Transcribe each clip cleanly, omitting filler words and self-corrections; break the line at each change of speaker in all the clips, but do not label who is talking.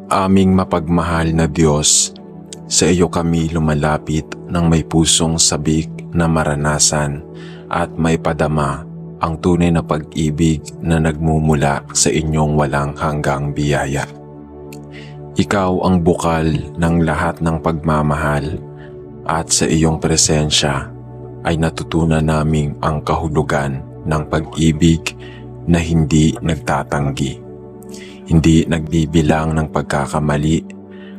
Aming mapagmahal na Diyos, sa iyo kami lumalapit ng may pusong sabik na maranasan at may padama ang tunay na pag-ibig na nagmumula sa inyong walang hanggang biyaya. Ikaw ang bukal ng lahat ng pagmamahal at sa iyong presensya ay natutunan naming ang kahulugan ng pag-ibig na hindi nagtatanggi, hindi nagbibilang ng pagkakamali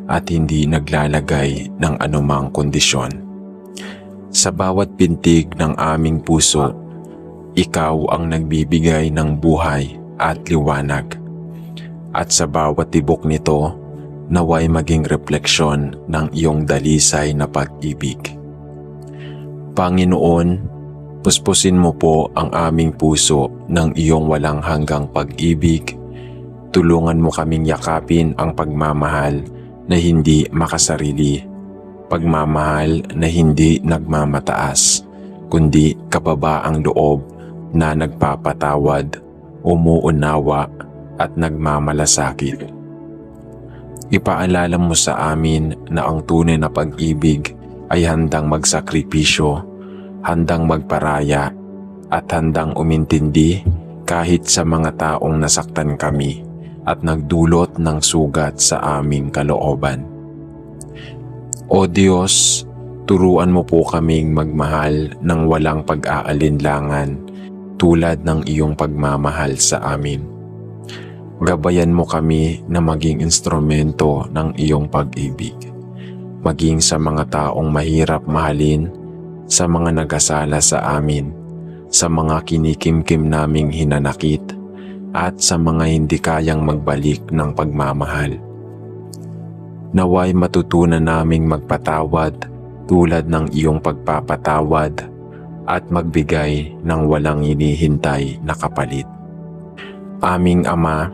at hindi naglalagay ng anumang kondisyon. Sa bawat pintig ng aming puso, ikaw ang nagbibigay ng buhay at liwanag. At sa bawat tibok nito, naway maging refleksyon ng iyong dalisay na pag-ibig. Panginoon, puspusin mo po ang aming puso ng iyong walang hanggang pag-ibig. Tulungan mo kaming yakapin ang pagmamahal na hindi makasarili, pagmamahal na hindi nagmamataas, kundi kababaang loob na nagpapatawad, umuunawa at nagmamalasakit. Ipaalala mo sa amin na ang tunay na pag-ibig ay handang magsakripisyo, handang magparaya at handang umintindi kahit sa mga taong nasaktan kami at nagdulot ng sugat sa aming kalooban. O Diyos, turuan mo po kaming magmahal ng walang pag-aalinlangan tulad ng iyong pagmamahal sa amin. Gabayan mo kami na maging instrumento ng iyong pag-ibig, maging sa mga taong mahirap mahalin, sa mga nagasala sa amin, sa mga kinikimkim naming hinanakit, at sa mga hindi kayang magbalik ng pagmamahal. Naway matutunan naming magpatawad tulad ng iyong pagpapatawad at magbigay ng walang hinihintay na kapalit. Aming Ama,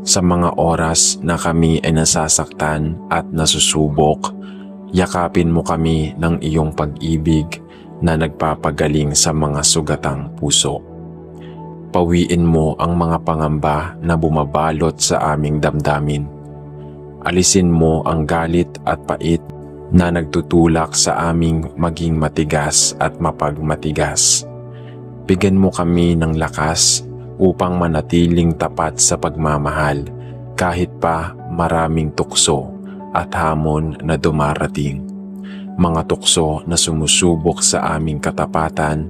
sa mga oras na kami ay nasasaktan at nasusubok, yakapin mo kami ng iyong pag-ibig na nagpapagaling sa mga sugatang puso. Pawiin mo ang mga pangamba na bumabalot sa aming damdamin. Alisin mo ang galit at pait na nagtutulak sa aming maging matigas at mapagmatigas. Bigyan mo kami ng lakas upang manatiling tapat sa pagmamahal kahit pa maraming tukso at hamon na dumarating. Mga tukso na sumusubok sa aming katapatan,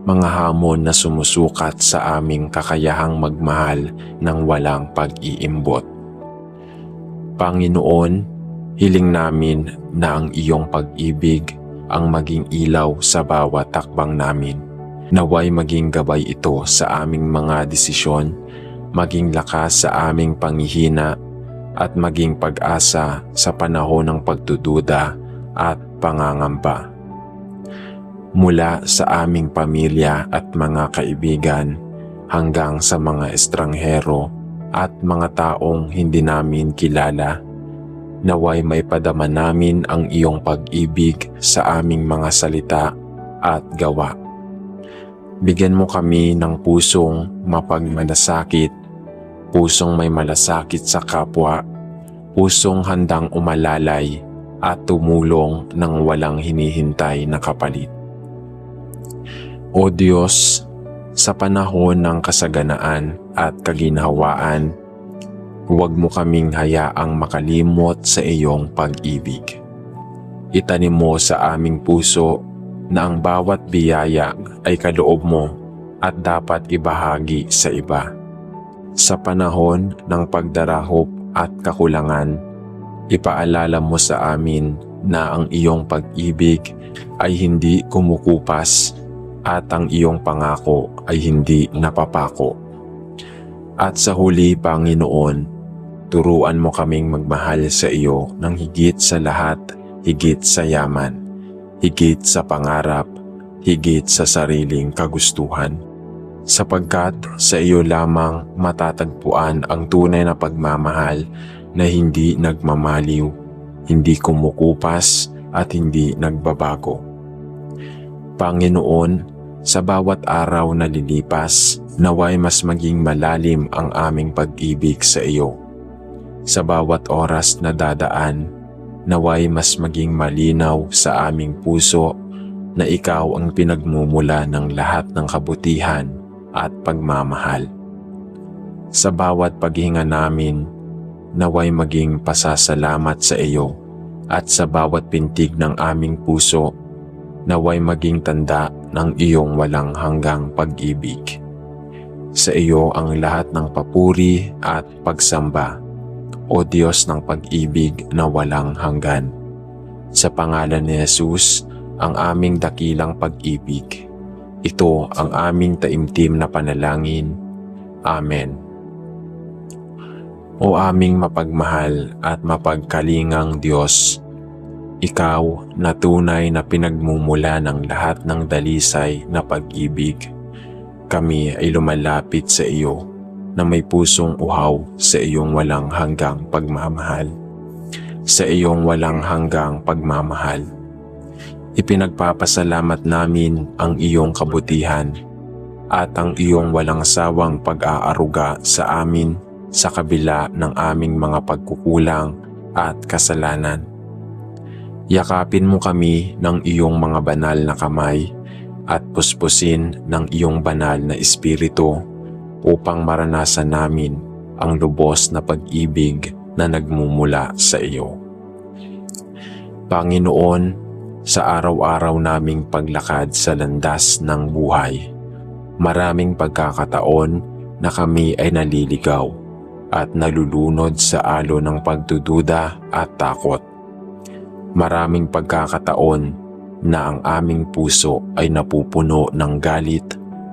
mga hamon na sumusukat sa aming kakayahang magmahal ng walang pag-iimbot. Panginoon, hiling namin na ang iyong pag-ibig ang maging ilaw sa bawat takbang namin. Naway maging gabay ito sa aming mga desisyon, maging lakas sa aming panghihina at maging pag-asa sa panahon ng pagdududa at pangangamba. Mula sa aming pamilya at mga kaibigan hanggang sa mga estranghero at mga taong hindi namin kilala, naway may padama namin ang iyong pag-ibig sa aming mga salita at gawa. Bigyan mo kami ng pusong mapagmalasakit, pusong may malasakit sa kapwa, pusong handang umalalay at tumulong ng walang hinihintay na kapalit. O Diyos, sa panahon ng kasaganaan at kaginhawaan, huwag mo kaming hayaang makalimot sa iyong pag-ibig. Itanim mo sa aming puso na ang bawat biyaya ay kaloob mo at dapat ibahagi sa iba. Sa panahon ng pagdarahop at kakulangan, ipaalala mo sa amin na ang iyong pag-ibig ay hindi kumukupas at ang iyong pangako ay hindi napapako. At sa huli, Panginoon, turuan mo kaming magmahal sa iyo ng higit sa lahat, higit sa yaman, higit sa pangarap, higit sa sariling kagustuhan. Sapagkat sa iyo lamang matatagpuan ang tunay na pagmamahal na hindi nagmamaliw, hindi kumukupas at hindi nagbabago. Panginoon, sa bawat araw na lilipas, naway mas maging malalim ang aming pag-ibig sa iyo. Sa bawat oras na dadaan, naway mas maging malinaw sa aming puso na ikaw ang pinagmumula ng lahat ng kabutihan at pagmamahal. Sa bawat paghinga namin, naway maging pasasalamat sa iyo, at sa bawat pintig ng aming puso, naway maging tanda ng iyong walang hanggang pag-ibig. Sa iyo ang lahat ng papuri at pagsamba, O Diyos ng pag-ibig na walang hanggan. Sa pangalan ni Jesus, ang aming dakilang pag-ibig. Ito ang aming taimtim na panalangin. Amen. O aming mapagmahal at mapagkalingang Diyos, Ikaw na tunay na pinagmumula ng lahat ng dalisay na pag-ibig, kami ay lumalapit sa iyo na may pusong uhaw sa iyong walang hanggang pagmamahal. Sa iyong walang hanggang pagmamahal, ipinagpapasalamat namin ang iyong kabutihan at ang iyong walang sawang pag-aaruga sa amin sa kabila ng aming mga pagkukulang at kasalanan. Yakapin mo kami ng iyong mga banal na kamay at puspusin ng iyong banal na espiritu upang maranasan namin ang lubos na pag-ibig na nagmumula sa iyo. Panginoon, sa araw-araw naming paglakad sa landas ng buhay, maraming pagkakataon na kami ay naliligaw at nalulunod sa alo ng pagdududa at takot. Maraming pagkakataon na ang aming puso ay napupuno ng galit,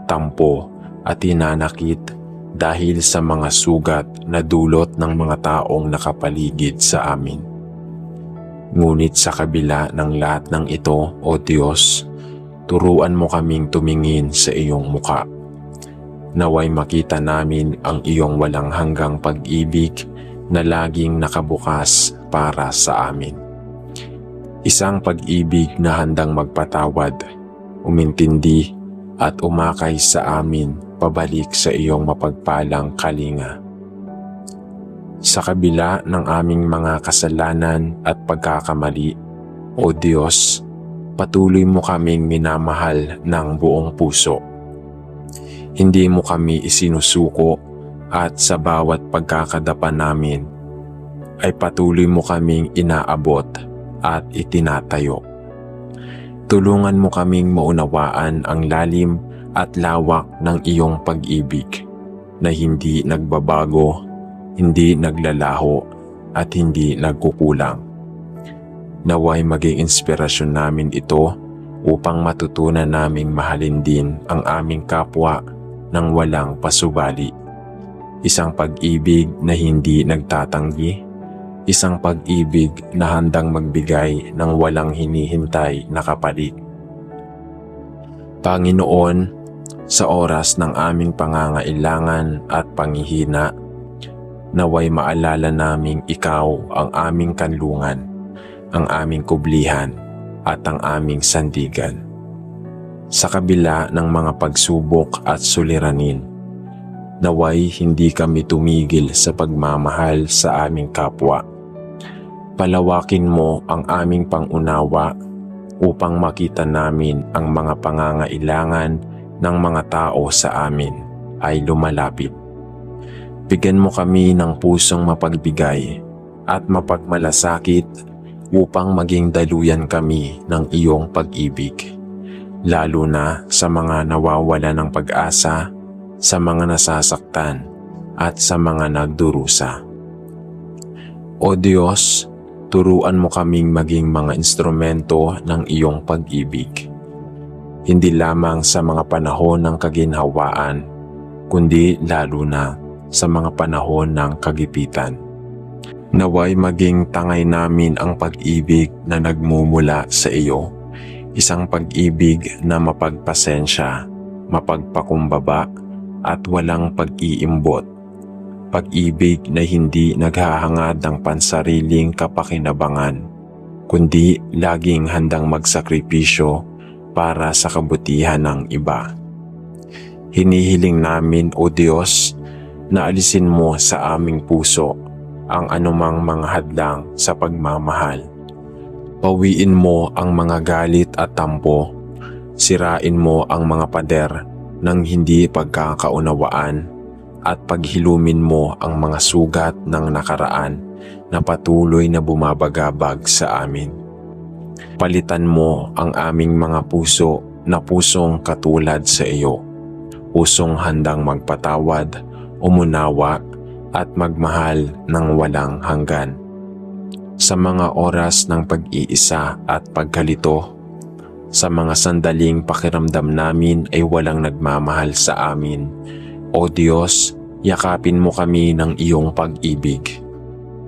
tampo at hinanakit dahil sa mga sugat na dulot ng mga taong nakapaligid sa amin. Ngunit sa kabila ng lahat ng ito, O Diyos, turuan mo kaming tumingin sa iyong muka. Naway makita namin ang iyong walang hanggang pag-ibig na laging nakabukas para sa amin. Isang pag-ibig na handang magpatawad, umintindi at umakay sa amin pabalik sa iyong mapagpalang kalinga. Sa kabila ng aming mga kasalanan at pagkakamali, O Diyos, patuloy mo kaming minamahal ng buong puso. Hindi mo kami isinusuko at sa bawat pagkakadapa namin ay patuloy mo kaming inaabot at itinatayo. Tulungan mo kaming maunawaan ang lalim at lawak ng iyong pag-ibig na hindi nagbabago, hindi naglalaho at hindi nagkukulang. Naway maging inspirasyon namin ito upang matutunan naming mahalin din ang aming kapwa ng walang pasubali. Isang pag-ibig na hindi nagtatanggi, isang pag-ibig na handang magbigay ng walang hinihintay na kapalit. Panginoon, sa oras ng aming pangangailangan at panghihina, naway maalala naming ikaw ang aming kanlungan, ang aming kublihan at ang aming sandigan. Sa kabila ng mga pagsubok at suliranin, naway hindi kami tumigil sa pagmamahal sa aming kapwa. Palawakin mo ang aming pangunawa upang makita namin ang mga pangangailangan ng mga tao sa amin ay lumalapit. Bigyan mo kami ng pusong mapagbigay at mapagmalasakit upang maging daluyan kami ng iyong pag-ibig, lalo na sa mga nawawala ng pag-asa, sa mga nasasaktan at sa mga nagdurusa. O Diyos, turuan mo kaming maging mga instrumento ng iyong pag-ibig. Hindi lamang sa mga panahon ng kaginhawaan, kundi lalo na sa mga panahon ng kagipitan. Naway maging tangay namin ang pag-ibig na nagmumula sa iyo, isang pag-ibig na mapagpasensya, mapagpakumbaba at walang pag-iimbot. Pag-ibig na hindi naghahangad ng pansariling kapakinabangan, kundi laging handang magsakripisyo para sa kabutihan ng iba. Hinihiling namin, O Diyos, na alisin mo sa aming puso ang anumang mga hadlang sa pagmamahal. Pawiin mo ang mga galit at tampo. Sirain mo ang mga pader ng hindi pagkakaunawaan at paghilumin mo ang mga sugat ng nakaraan na patuloy na bumabagabag sa amin. Palitan mo ang aming mga puso na pusong katulad sa iyo, pusong handang magpatawad, umunawa at magmahal ng walang hanggan. Sa mga oras ng pag-iisa at pagkalito, sa mga sandaling pakiramdam namin ay walang nagmamahal sa amin, O Diyos, yakapin mo kami ng iyong pag-ibig.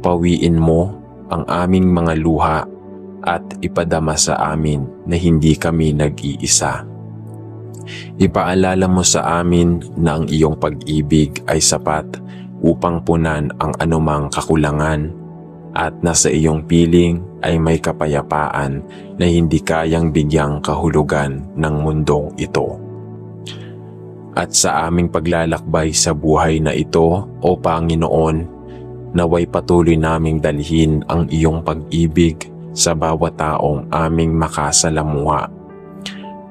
Pawiin mo ang aming mga luha at ipadama sa amin na hindi kami nag-iisa. Ipaalala mo sa amin na ang iyong pag-ibig ay sapat upang punan ang anumang kakulangan at nasa iyong piling ay may kapayapaan na hindi kayang bigyang kahulugan ng mundong ito. At sa aming paglalakbay sa buhay na ito, O Panginoon, naway patuloy naming dalhin ang iyong pag-ibig sa bawat taong aming makasalamuha.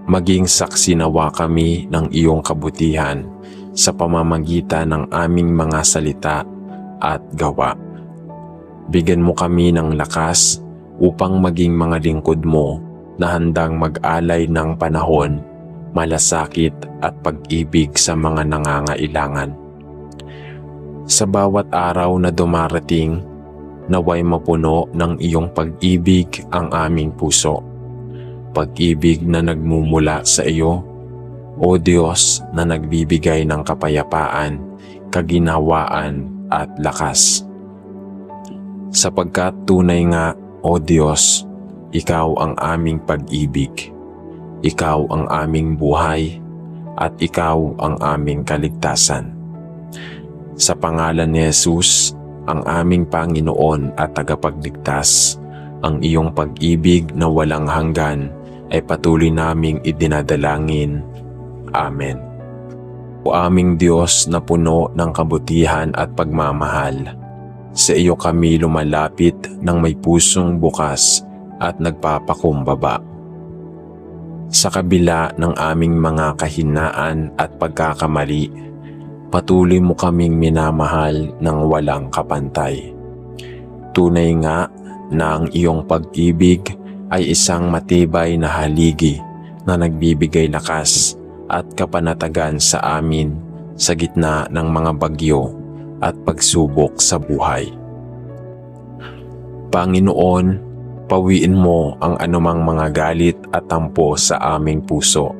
Maging saksi nawa kami ng iyong kabutihan sa pamamagitan ng aming mga salita at gawa. Bigyan mo kami ng lakas upang maging mga lingkod mo na handang mag-alay ng panahon, malasakit at pag-ibig sa mga nangangailangan. Sa bawat araw na dumarating, naway mapuno ng iyong pag-ibig ang aming puso. Pag-ibig na nagmumula sa iyo, O Diyos na nagbibigay ng kapayapaan, kaginhawaan at lakas. Sapagkat tunay nga, O Diyos, ikaw ang aming pag-ibig, ikaw ang aming buhay, at ikaw ang aming kaligtasan. Sa pangalan ni Jesus, ang aming Panginoon at tagapagligtas, ang iyong pag-ibig na walang hanggan ay patuloy naming idinadalangin. Amen. O aming Diyos na puno ng kabutihan at pagmamahal, sa iyo kami lumalapit ng may pusong bukas at nagpapakumbaba. Sa kabila ng aming mga kahinaan at pagkakamali, patuloy mo kaming minamahal ng walang kapantay. Tunay nga na ang iyong pag-ibig ay isang matibay na haligi na nagbibigay lakas at kapanatagan sa amin sa gitna ng mga bagyo at pagsubok sa buhay. Panginoon, pawiin mo ang anumang mga galit at tampo sa aming puso.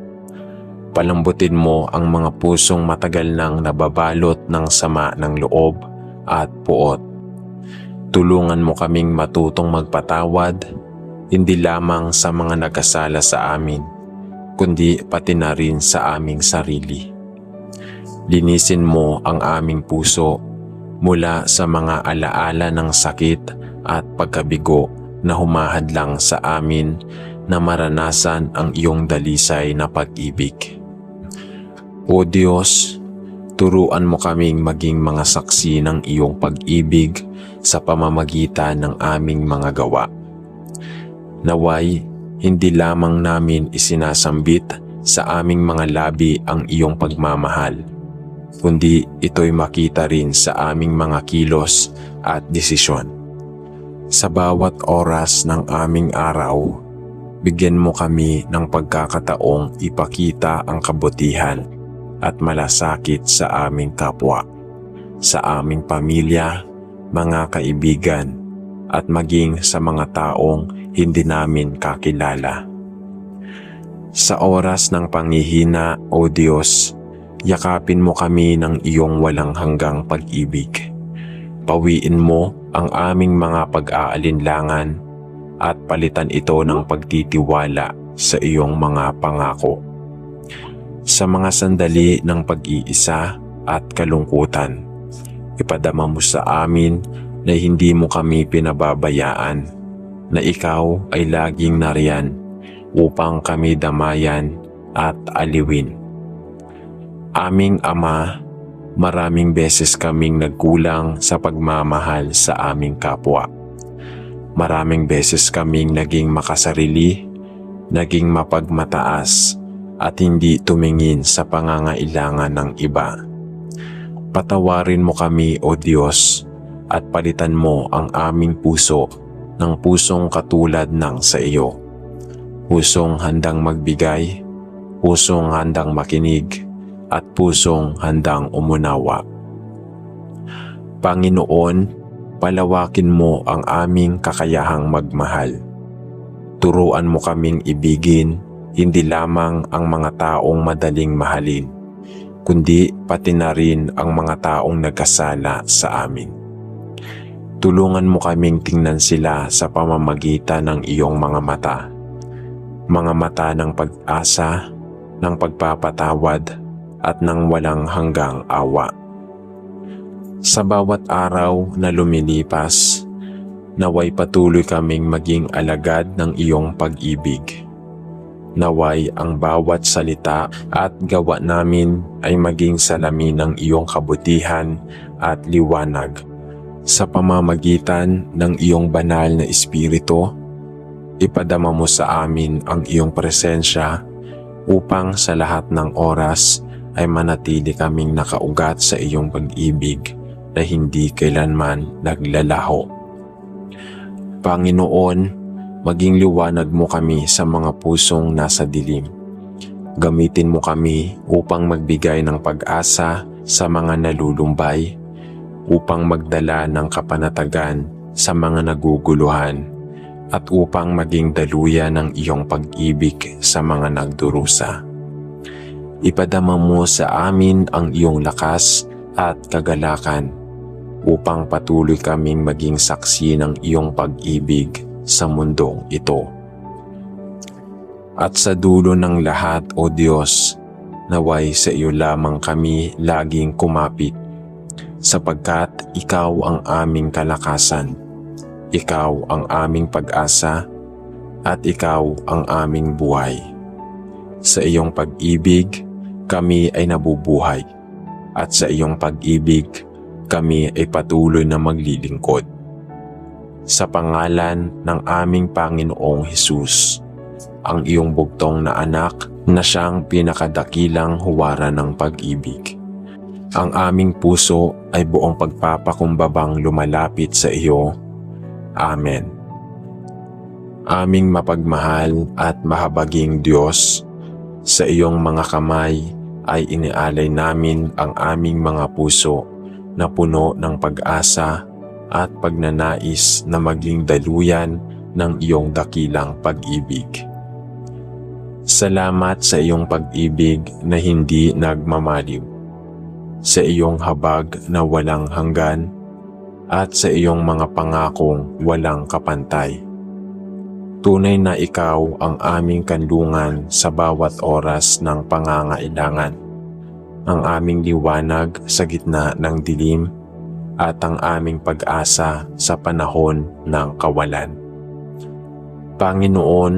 Palambutin mo ang mga pusong matagal nang nababalot ng sama ng loob at puot. Tulungan mo kaming matutong magpatawad, hindi lamang sa mga nagkasala sa amin, kundi pati na rin sa aming sarili. Linisin mo ang aming puso mula sa mga alaala ng sakit at pagkabigo na humahadlang sa amin na maranasan ang iyong dalisay na pag-ibig. O Diyos, turuan mo kaming maging mga saksi ng iyong pag-ibig sa pamamagitan ng aming mga gawa. Naway, hindi lamang namin isinasambit sa aming mga labi ang iyong pagmamahal, kundi ito'y makita rin sa aming mga kilos at desisyon. Sa bawat oras ng aming araw, bigyan mo kami ng pagkakataong ipakita ang kabutihan at malasakit sa aming kapwa, sa aming pamilya, mga kaibigan, at maging sa mga taong hindi namin kakilala. Sa oras ng panghihina, O Diyos, yakapin mo kami ng iyong walang hanggang pag-ibig. Pawiin mo ang aming mga pag-aalinlangan at palitan ito ng pagtitiwala sa iyong mga pangako. Sa mga sandali ng pag-iisa at kalungkutan, ipadama mo sa amin na hindi mo kami pinababayaan, na ikaw ay laging nariyan upang kami damayan at aliwin. Aming Ama, Maraming beses kaming nagkulang sa pagmamahal sa aming kapwa. Maraming beses kaming naging makasarili, naging mapagmataas, at hindi tumingin sa pangangailangan ng iba. Patawarin mo kami, O Diyos, at palitan mo ang aming puso ng pusong katulad ng sa iyo. Pusong handang magbigay, pusong handang makinig, at pusong handang umunawa. Panginoon, palawakin mo ang aming kakayahang magmahal. Turuan mo kaming ibigin hindi lamang ang mga taong madaling mahalin, kundi pati na rin ang mga taong nagkasala sa amin. Tulungan mo kaming tingnan sila sa pamamagitan ng iyong mga mata ng pag-asa, ng pagpapatawad, at ng walang hanggang awa. Sa bawat araw na lumilipas, naway patuloy kaming maging alagad ng iyong pag-ibig. Naway ang bawat salita at gawa namin ay maging salamin ng iyong kabutihan at liwanag. Sa pamamagitan ng iyong banal na Espiritu, ipadama mo sa amin ang iyong presensya upang sa lahat ng oras ay manatili kaming nakaugat sa iyong pag-ibig na hindi kailanman naglalaho. Panginoon, maging liwanag mo kami sa mga pusong nasa dilim. Gamitin mo kami upang magbigay ng pag-asa sa mga nalulumbay, upang magdala ng kapanatagan sa mga naguguluhan, at upang maging daluyan ng iyong pag-ibig sa mga nagdurusa. Ipadama mo sa amin ang iyong lakas at kagalakan upang patuloy kaming maging saksi ng iyong pag-ibig sa mundong ito. At sa dulo ng lahat, O Diyos, naway sa iyo lamang kami laging kumapit, sapagkat ikaw ang aming kalakasan, ikaw ang aming pag-asa, at ikaw ang aming buhay. Sa iyong pag-ibig, kami ay nabubuhay, at sa iyong pag-ibig, kami ay patuloy na maglilingkod. Sa pangalan ng aming Panginoong Hesus, ang iyong bugtong na anak na siyang pinakadakilang huwara ng pag-ibig. Ang aming puso ay buong pagpapakumbabang lumalapit sa iyo. Amen. Aming mapagmahal at mahabaging Diyos, sa iyong mga kamay ay inialay namin ang aming mga puso na puno ng pag-asa at pagnanais na maging daluyan ng iyong dakilang pag-ibig. Salamat sa iyong pag-ibig na hindi nagmamaliw, sa iyong habag na walang hanggan, at sa iyong mga pangakong walang kapantay. Tunay na ikaw ang aming kanlungan sa bawat oras ng pangangailangan, ang aming liwanag sa gitna ng dilim, at ang aming pag-asa sa panahon ng kawalan. Panginoon,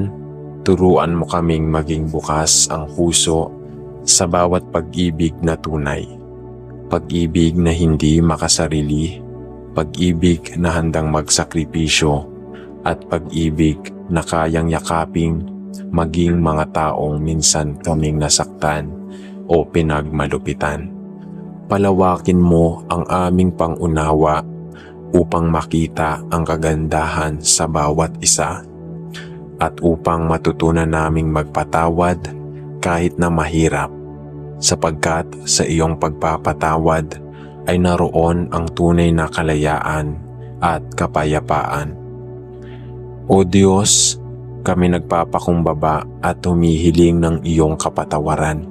turuan mo kaming maging bukas ang puso sa bawat pag-ibig na tunay, pag-ibig na hindi makasarili, pag-ibig na handang magsakripisyo, at pag-ibig na kayang yakaping maging mga taong minsan kaming nasaktan o pinagmalupitan. Palawakin mo ang aming pangunawa upang makita ang kagandahan sa bawat isa, at upang matutunan naming magpatawad kahit na mahirap, sapagkat sa iyong pagpapatawad ay naroon ang tunay na kalayaan at kapayapaan. O Diyos, kami nagpapakumbaba at humihiling ng iyong kapatawaran.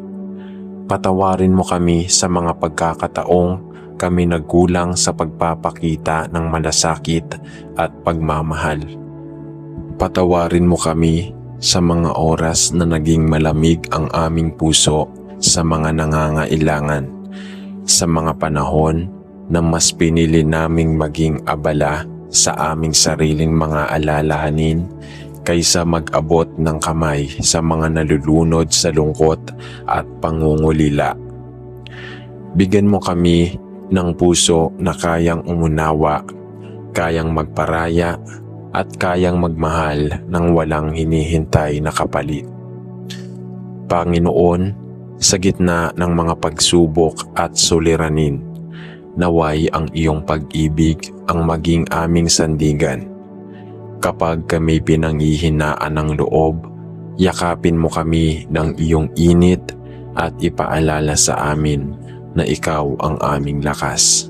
Patawarin mo kami sa mga pagkakataong kami nagkulang sa pagpapakita ng malasakit at pagmamahal. Patawarin mo kami sa mga oras na naging malamig ang aming puso sa mga nangangailangan, sa mga panahon na mas pinili naming maging abala sa aming sariling mga alalahanin kaysa mag-abot ng kamay sa mga nalulunod sa lungkot at pangungulila. Bigyan mo kami ng puso na kayang umunawa, kayang magparaya, at kayang magmahal ng walang hinihintay na kapalit. Panginoon, sa gitna ng mga pagsubok at suliranin, naway ang iyong pag-ibig ang maging aming sandigan. Kapag kami pinanghihinaan ng loob, yakapin mo kami ng iyong init at ipaalala sa amin na ikaw ang aming lakas.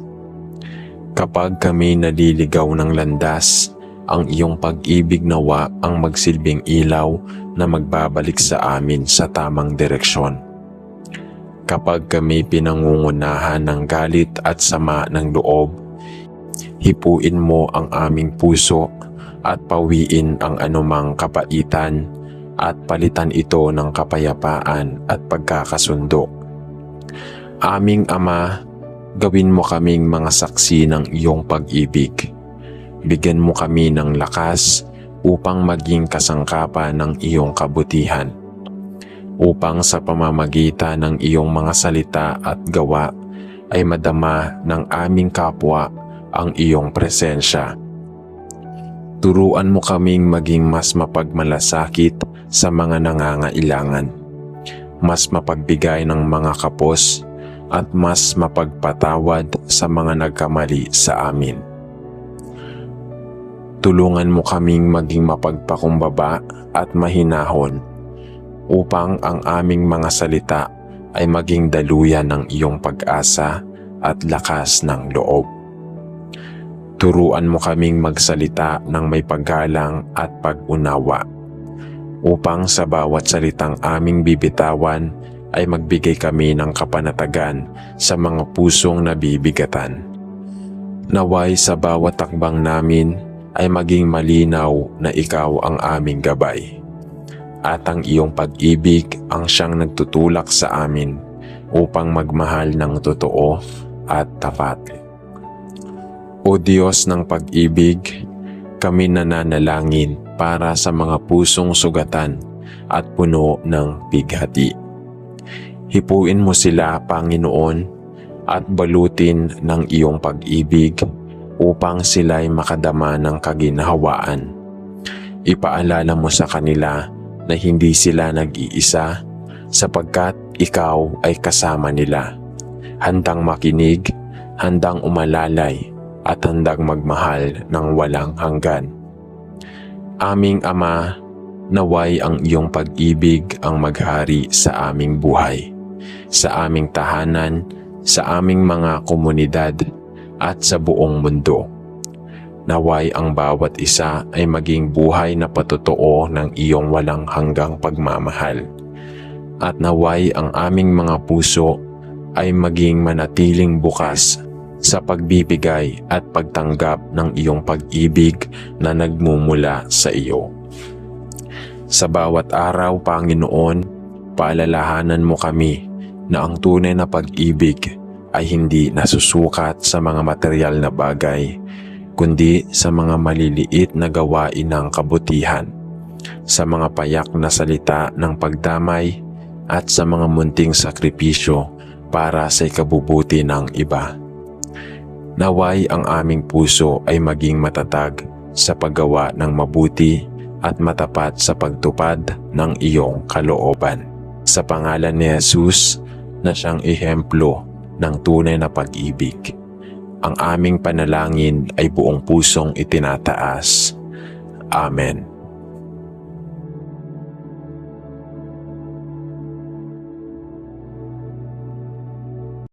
Kapag kami naliligaw ng landas, ang iyong pag-ibig nawa ang magsilbing ilaw na magbabalik sa amin sa tamang direksyon. Kapag kami pinangungunahan ng galit at sama ng loob, hipuin mo ang aming puso at pawiin ang anumang kapaitan at palitan ito ng kapayapaan at pagkakasundo. Aming Ama, gawin mo kaming mga saksi ng iyong pag-ibig. Bigyan mo kami ng lakas upang maging kasangkapan ng iyong kabutihan. Upang sa pamamagitan ng iyong mga salita at gawa ay madama ng aming kapwa ang iyong presensya. Turuan mo kaming maging mas mapagmalasakit sa mga nangangailangan, mas mapagbigay ng mga kapos at mas mapagpatawad sa mga nagkamali sa amin. Tulungan mo kaming maging mapagpakumbaba at mahinahon upang ang aming mga salita ay maging daluyan ng iyong pag-asa at lakas ng loob. Turuan mo kaming magsalita ng may paggalang at pag-unawa upang sa bawat salitang aming bibitawan ay magbigay kami ng kapanatagan sa mga pusong nabibigatan. Naway sa bawat takbang namin ay maging malinaw na ikaw ang aming gabay at ang iyong pag-ibig ang siyang nagtutulak sa amin upang magmahal ng totoo at tapat. O Diyos ng pag-ibig, kami nananalangin para sa mga pusong sugatan at puno ng bighati. Hipuin mo sila, Panginoon, at balutin ng iyong pag-ibig upang sila'y makadama ng kaginhawaan. Ipaalala mo sa kanila na hindi sila nag-iisa sapagkat ikaw ay kasama nila, handang makinig, handang umalalay, at handang magmahal ng walang hanggan. Aming Ama, naway ang iyong pag-ibig ang maghari sa aming buhay, sa aming tahanan, sa aming mga komunidad, at sa buong mundo. Naway ang bawat isa ay maging buhay na patotoo ng iyong walang hanggang pagmamahal. At naway ang aming mga puso ay maging manatiling bukas sa pagbibigay at pagtanggap ng iyong pag-ibig na nagmumula sa iyo. Sa bawat araw, Panginoon, paalalahanan mo kami na ang tunay na pag-ibig ay hindi nasusukat sa mga material na bagay, kundi sa mga maliliit na gawain ng kabutihan, sa mga payak na salita ng pagdamay, at sa mga munting sakripisyo para sa ikabubuti ng iba. Naway ang aming puso ay maging matatag sa paggawa ng mabuti at matapat sa pagtupad ng iyong kalooban. Sa pangalan ni Jesus na siyang ehemplo ng tunay na pag-ibig, ang aming panalangin ay buong pusong itinataas. Amen.